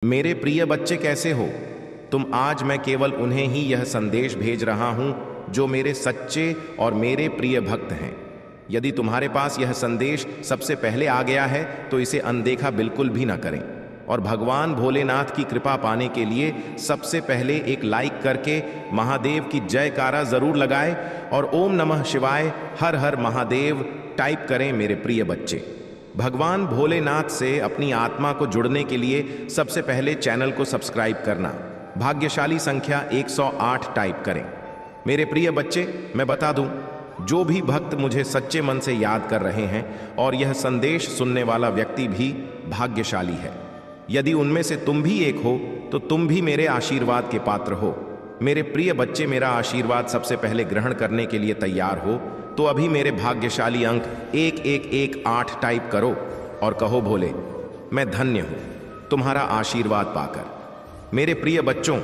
मेरे प्रिय बच्चे कैसे हो तुम। आज मैं केवल उन्हें ही यह संदेश भेज रहा हूं जो मेरे सच्चे और मेरे प्रिय भक्त हैं। यदि तुम्हारे पास यह संदेश सबसे पहले आ गया है तो इसे अनदेखा बिल्कुल भी ना करें और भगवान भोलेनाथ की कृपा पाने के लिए सबसे पहले एक लाइक करके महादेव की जयकारा जरूर लगाएं और ओम नमः शिवाय हर हर महादेव टाइप करें। मेरे प्रिय बच्चे, भगवान भोलेनाथ से अपनी आत्मा को जुड़ने के लिए सबसे पहले चैनल को सब्सक्राइब करना, भाग्यशाली संख्या 108 टाइप करें। मेरे प्रिय बच्चे, मैं बता दूं, जो भी भक्त मुझे सच्चे मन से याद कर रहे हैं और यह संदेश सुनने वाला व्यक्ति भी भाग्यशाली है। यदि उनमें से तुम भी एक हो तो तुम भी मेरे आशीर्वाद के पात्र हो। मेरे प्रिय बच्चे, मेरा आशीर्वाद सबसे पहले ग्रहण करने के लिए तैयार हो तो अभी मेरे भाग्यशाली अंक 1118 टाइप करो और कहो, भोले मैं धन्य हूं तुम्हारा आशीर्वाद पाकर। मेरे प्रिय बच्चों,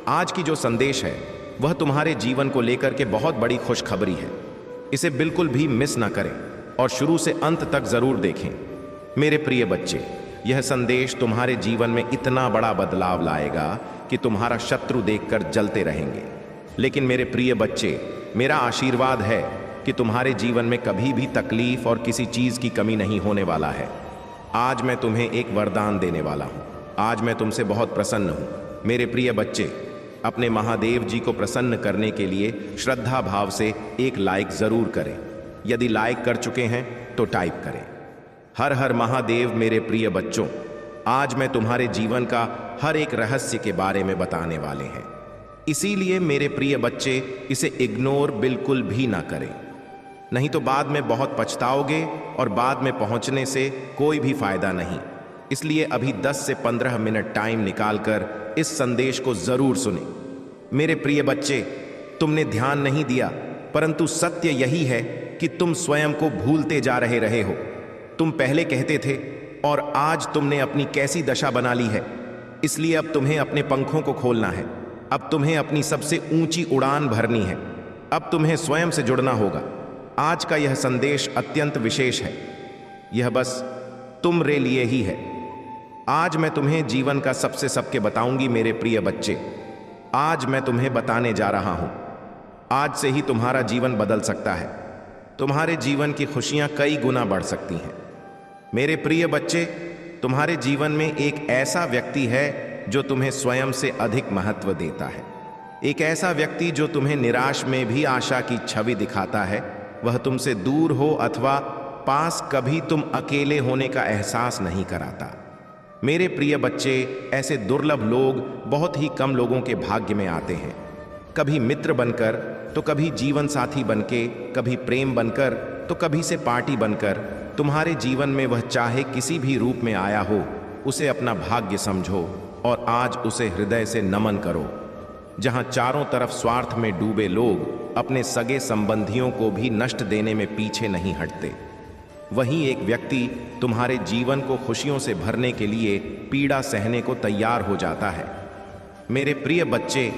आज की जो संदेश है वह तुम्हारे जीवन को लेकर के बहुत बड़ी खुशखबरी है। इसे बिल्कुल भी मिस ना करें और शुरू से अंत तक जरूर देखें। मेरे प्रिय बच्चे, यह संदेश तुम्हारे जीवन में इतना बड़ा बदलाव लाएगा कि तुम्हारा शत्रु देखकर जलते रहेंगे। लेकिन मेरे प्रिय बच्चे, मेरा आशीर्वाद है कि तुम्हारे जीवन में कभी भी तकलीफ और किसी चीज की कमी नहीं होने वाला है। आज मैं तुम्हें एक वरदान देने वाला हूं। आज मैं तुमसे बहुत प्रसन्न हूं। मेरे प्रिय बच्चे, अपने महादेव जी को प्रसन्न करने के लिए श्रद्धा भाव से एक लाइक जरूर करें। यदि लाइक कर चुके हैं तो टाइप करें हर हर महादेव। मेरे प्रिय बच्चों, आज मैं तुम्हारे जीवन का हर एक रहस्य के बारे में बताने वाले हैं, इसीलिए मेरे प्रिय बच्चे इसे इग्नोर बिल्कुल भी ना करें, नहीं तो बाद में बहुत पछताओगे और बाद में पहुंचने से कोई भी फायदा नहीं। इसलिए अभी 10 से 15 मिनट टाइम निकालकर इस संदेश को जरूर सुने। मेरे प्रिय बच्चे, तुमने ध्यान नहीं दिया, परंतु सत्य यही है कि तुम स्वयं को भूलते जा रहे हो। तुम पहले कहते थे और आज तुमने अपनी कैसी दशा बना ली है। इसलिए अब तुम्हें अपने पंखों को खोलना है। अब तुम्हें अपनी सबसे ऊंची उड़ान भरनी है। अब तुम्हें स्वयं से जुड़ना होगा। आज का यह संदेश अत्यंत विशेष है। यह बस तुम रे लिए ही है। आज मैं तुम्हें जीवन का सबके बताऊंगी। मेरे प्रिय बच्चे, आज मैं तुम्हें बताने जा रहा हूं। आज से ही तुम्हारा जीवन बदल सकता है। तुम्हारे जीवन की खुशियां कई गुना बढ़ सकती हैं। मेरे प्रिय बच्चे, तुम्हारे जीवन में एक ऐसा व्यक्ति है जो तुम्हें स्वयं से अधिक महत्व देता है। एक ऐसा व्यक्ति जो तुम्हें निराश में भी आशा की छवि दिखाता है। वह तुमसे दूर हो अथवा पास, कभी तुम अकेले होने का एहसास नहीं कराता। मेरे प्रिय बच्चे, ऐसे दुर्लभ लोग बहुत ही कम लोगों के भाग्य में आते हैं। कभी मित्र बनकर, तो कभी जीवन साथी बनके, कभी प्रेम बनकर, तो कभी से पार्टी बनकर। तुम्हारे जीवन में वह चाहे किसी भी रूप में आया हो, उसे अपना भाग्य समझो और आज उसे हृदय से नमन करो। जहां चारों तरफ स्वार्थ में डूबे लोग अपने सगे संबंधियों को भी नष्ट देने में पीछे नहीं हटते, वहीं एक व्यक्ति तुम्हारे जीवन को खुशियों से भरने के लिए पीड़ा सहने को तैयार हो जाता है। मेरे प्रिय बच्चे,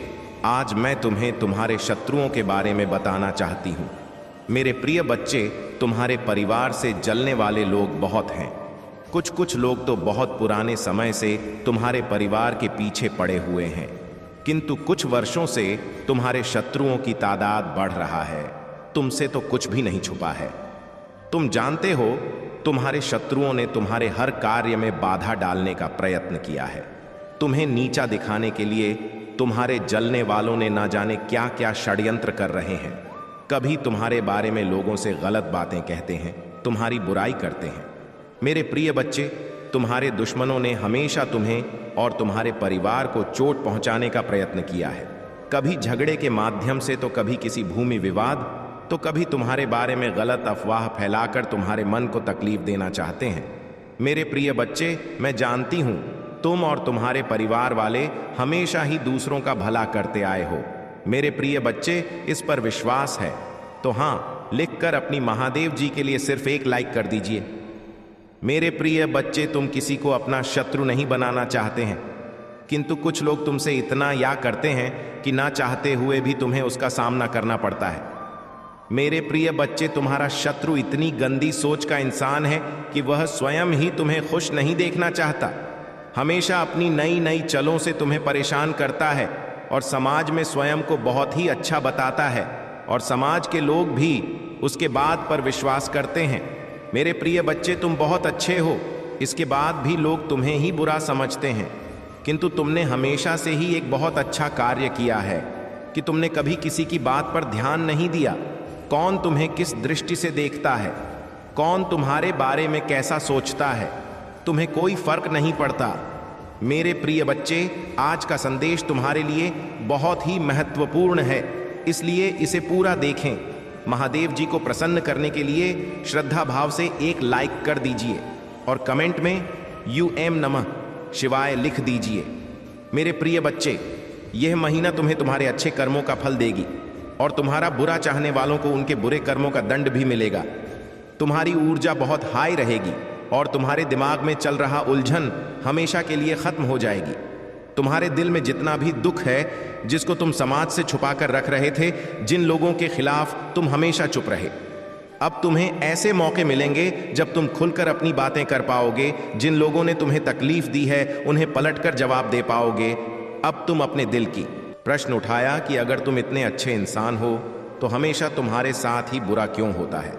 आज मैं तुम्हें तुम्हारे शत्रुओं के बारे में बताना चाहती हूँ। मेरे प्रिय बच्चे, तुम्हारे परिवार से जलने वाले लोग बहुत हैं। कुछ लोग तो बहुत पुराने समय से तुम्हारे परिवार के पीछे पड़े हुए हैं, किंतु कुछ वर्षों से तुम्हारे शत्रुओं की तादाद बढ़ रहा है। तुमसे तो कुछ भी नहीं छुपा है। तुम जानते हो, तुम्हारे शत्रुओं ने तुम्हारे हर कार्य में बाधा डालने का प्रयत्न किया है। तुम्हें नीचा दिखाने के लिए तुम्हारे जलने वालों ने ना जाने क्या क्या षड्यंत्र कर रहे हैं। कभी तुम्हारे बारे में लोगों से गलत बातें कहते हैं, तुम्हारी बुराई करते हैं। मेरे प्रिय बच्चे, तुम्हारे दुश्मनों ने हमेशा तुम्हें और तुम्हारे परिवार को चोट पहुंचाने का प्रयत्न किया है। कभी झगड़े के माध्यम से, तो कभी किसी भूमि विवाद, तो कभी तुम्हारे बारे में गलत अफवाह फैलाकर तुम्हारे मन को तकलीफ देना चाहते हैं। मेरे प्रिय बच्चे, मैं जानती हूं तुम और तुम्हारे परिवार वाले हमेशा ही दूसरों का भला करते आए हो। मेरे प्रिय बच्चे, इस पर विश्वास है तो हाँ लिखकर अपनी महादेव जी के लिए सिर्फ एक लाइक कर दीजिए। मेरे प्रिय बच्चे, तुम किसी को अपना शत्रु नहीं बनाना चाहते हैं, किंतु कुछ लोग तुमसे इतना या करते हैं कि ना चाहते हुए भी तुम्हें उसका सामना करना पड़ता है। मेरे प्रिय बच्चे, तुम्हारा शत्रु इतनी गंदी सोच का इंसान है कि वह स्वयं ही तुम्हें खुश नहीं देखना चाहता। हमेशा अपनी नई नई चलों से तुम्हें परेशान करता है और समाज में स्वयं को बहुत ही अच्छा बताता है और समाज के लोग भी उसके बात पर विश्वास करते हैं। मेरे प्रिय बच्चे, तुम बहुत अच्छे हो, इसके बाद भी लोग तुम्हें ही बुरा समझते हैं, किंतु तुमने हमेशा से ही एक बहुत अच्छा कार्य किया है कि तुमने कभी किसी की बात पर ध्यान नहीं दिया। कौन तुम्हें किस दृष्टि से देखता है, कौन तुम्हारे बारे में कैसा सोचता है, तुम्हें कोई फर्क नहीं पड़ता। मेरे प्रिय बच्चे, आज का संदेश तुम्हारे लिए बहुत ही महत्वपूर्ण है, इसलिए इसे पूरा देखें। महादेव जी को प्रसन्न करने के लिए श्रद्धा भाव से एक लाइक कर दीजिए और कमेंट में UM नमः शिवाय लिख दीजिए। मेरे प्रिय बच्चे, यह महीना तुम्हें तुम्हारे अच्छे कर्मों का फल देगी और तुम्हारा बुरा चाहने वालों को उनके बुरे कर्मों का दंड भी मिलेगा। तुम्हारी ऊर्जा बहुत हाई रहेगी और तुम्हारे दिमाग में चल रहा उलझन हमेशा के लिए खत्म हो जाएगी। तुम्हारे दिल में जितना भी दुख है, जिसको तुम समाज से छुपाकर रख रहे थे, जिन लोगों के खिलाफ तुम हमेशा चुप रहे, अब तुम्हें ऐसे मौके मिलेंगे जब तुम खुलकर अपनी बातें कर पाओगे। जिन लोगों ने तुम्हें तकलीफ दी है, उन्हें पलटकर जवाब दे पाओगे। अब तुम अपने दिल की प्रश्न उठाया कि अगर तुम इतने अच्छे इंसान हो तो हमेशा तुम्हारे साथ ही बुरा क्यों होता है।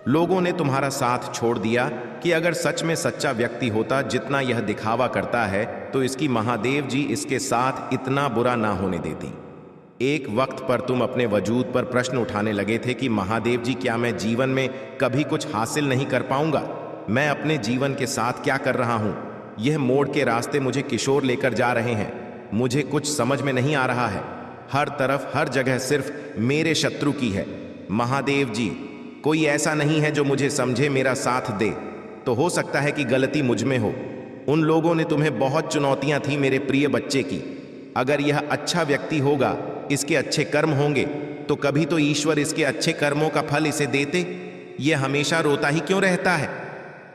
लोगों ने तुम्हारा साथ छोड़ दिया कि अगर सच में सच्चा व्यक्ति होता जितना यह दिखावा करता है, तो इसकी महादेव जी इसके साथ इतना बुरा ना होने देती। एक वक्त पर तुम अपने वजूद पर प्रश्न उठाने लगे थे कि महादेव जी, क्या मैं जीवन में कभी कुछ हासिल नहीं कर पाऊंगा? मैं अपने जीवन के साथ क्या कर रहा हूं? यह मोड़ के रास्ते मुझे किशोर लेकर जा रहे हैं, मुझे कुछ समझ में नहीं आ रहा है। हर तरफ हर जगह सिर्फ मेरे शत्रु की है। महादेव जी, कोई ऐसा नहीं है जो मुझे समझे, मेरा साथ दे। तो हो सकता है कि गलती मुझ में हो। उन लोगों ने तुम्हें बहुत चुनौतियां थी मेरे प्रिय बच्चे की। अगर यह अच्छा व्यक्ति होगा, इसके अच्छे कर्म होंगे, तो कभी तो ईश्वर इसके अच्छे कर्मों का फल इसे देते। यह हमेशा रोता ही क्यों रहता है?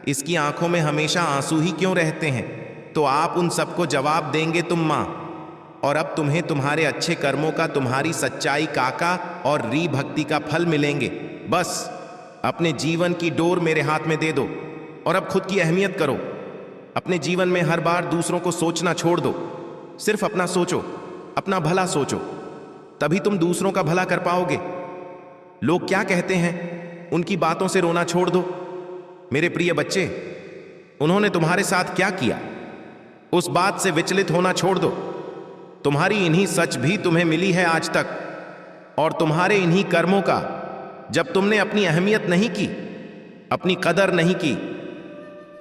इसकी आंखों में हमेशा आंसू ही क्यों रहते हैं? तो आप उन सबको जवाब देंगे तुम माँ। और अब तुम्हें तुम्हारे अच्छे कर्मों का, तुम्हारी सच्चाई काका और री भक्ति का फल मिलेंगे। बस अपने जीवन की डोर मेरे हाथ में दे दो और अब खुद की अहमियत करो। अपने जीवन में हर बार दूसरों को सोचना छोड़ दो। सिर्फ अपना सोचो, अपना भला सोचो, तभी तुम दूसरों का भला कर पाओगे। लोग क्या कहते हैं, उनकी बातों से रोना छोड़ दो। मेरे प्रिय बच्चे, उन्होंने तुम्हारे साथ क्या किया, उस बात से विचलित होना छोड़ दो। तुम्हारी इन्हीं सच भी तुम्हें मिली है आज तक, और तुम्हारे इन्हीं कर्मों का, जब तुमने अपनी अहमियत नहीं की, अपनी कदर नहीं की,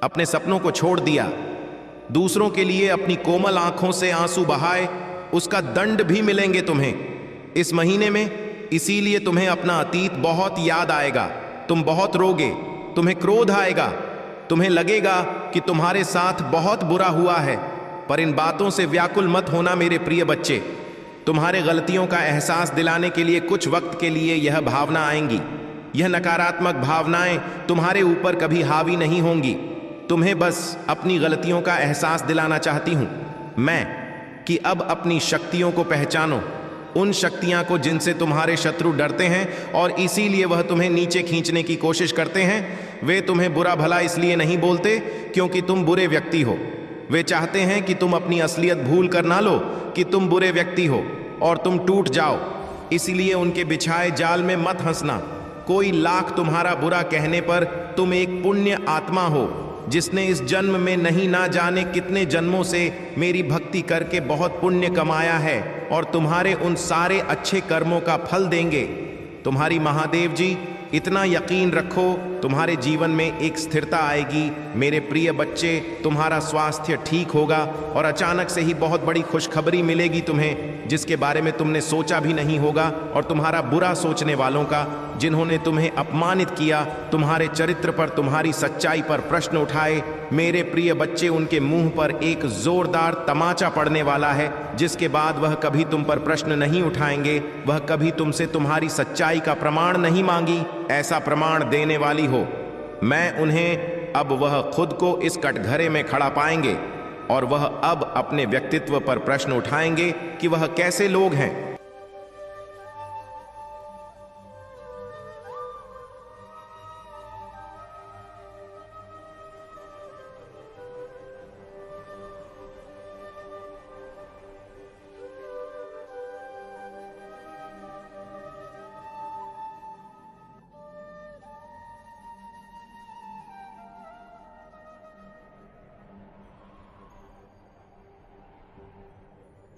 अपने सपनों को छोड़ दिया, दूसरों के लिए अपनी कोमल आंखों से आंसू बहाए, उसका दंड भी मिलेंगे तुम्हें इस महीने में। इसीलिए तुम्हें अपना अतीत बहुत याद आएगा, तुम बहुत रोगे, तुम्हें क्रोध आएगा, तुम्हें लगेगा कि तुम्हारे साथ बहुत बुरा हुआ है। पर इन बातों से व्याकुल मत होना मेरे प्रिय बच्चे। तुम्हारे गलतियों का एहसास दिलाने के लिए कुछ वक्त के लिए यह भावना आएंगी। यह नकारात्मक भावनाएं तुम्हारे ऊपर कभी हावी नहीं होंगी। तुम्हें बस अपनी गलतियों का एहसास दिलाना चाहती हूं मैं कि अब अपनी शक्तियों को पहचानो, उन शक्तियां को जिनसे तुम्हारे शत्रु डरते हैं और इसीलिए वह तुम्हें नीचे खींचने की कोशिश करते हैं। वे तुम्हें बुरा भला इसलिए नहीं बोलते क्योंकि तुम बुरे व्यक्ति हो। वे चाहते हैं कि तुम अपनी असलियत भूल कर ना लो कि तुम बुरे व्यक्ति हो और तुम टूट जाओ। इसलिए उनके बिछाए जाल में मत हंसना। कोई लाख तुम्हारा बुरा कहने पर तुम एक पुण्य आत्मा हो जिसने इस जन्म में नहीं ना जाने कितने जन्मों से मेरी भक्ति करके बहुत पुण्य कमाया है और तुम्हारे उन सारे अच्छे कर्मों का फल देंगे। तुम्हारी महादेव जी, इतना यकीन रखो, तुम्हारे जीवन में एक स्थिरता आएगी। मेरे प्रिय बच्चे, तुम्हारा स्वास्थ्य ठीक होगा और अचानक से ही बहुत बड़ी खुशखबरी मिलेगी तुम्हें, जिसके बारे में तुमने सोचा भी नहीं होगा। और तुम्हारा बुरा सोचने वालों का, जिन्होंने तुम्हें अपमानित किया, तुम्हारे चरित्र पर, तुम्हारी सच्चाई पर प्रश्न उठाए, मेरे प्रिय बच्चे, उनके मुंह पर एक जोरदार तमाचा पड़ने वाला है, जिसके बाद वह कभी तुम पर प्रश्न नहीं उठाएंगे। वह कभी तुमसे तुम्हारी सच्चाई का प्रमाण नहीं मांगी, ऐसा प्रमाण देने वाली हो मैं उन्हें। अब वह खुद को इस कटघरे में खड़ा पाएंगे और वह अब अपने व्यक्तित्व पर प्रश्न उठाएंगे कि वह कैसे लोग हैं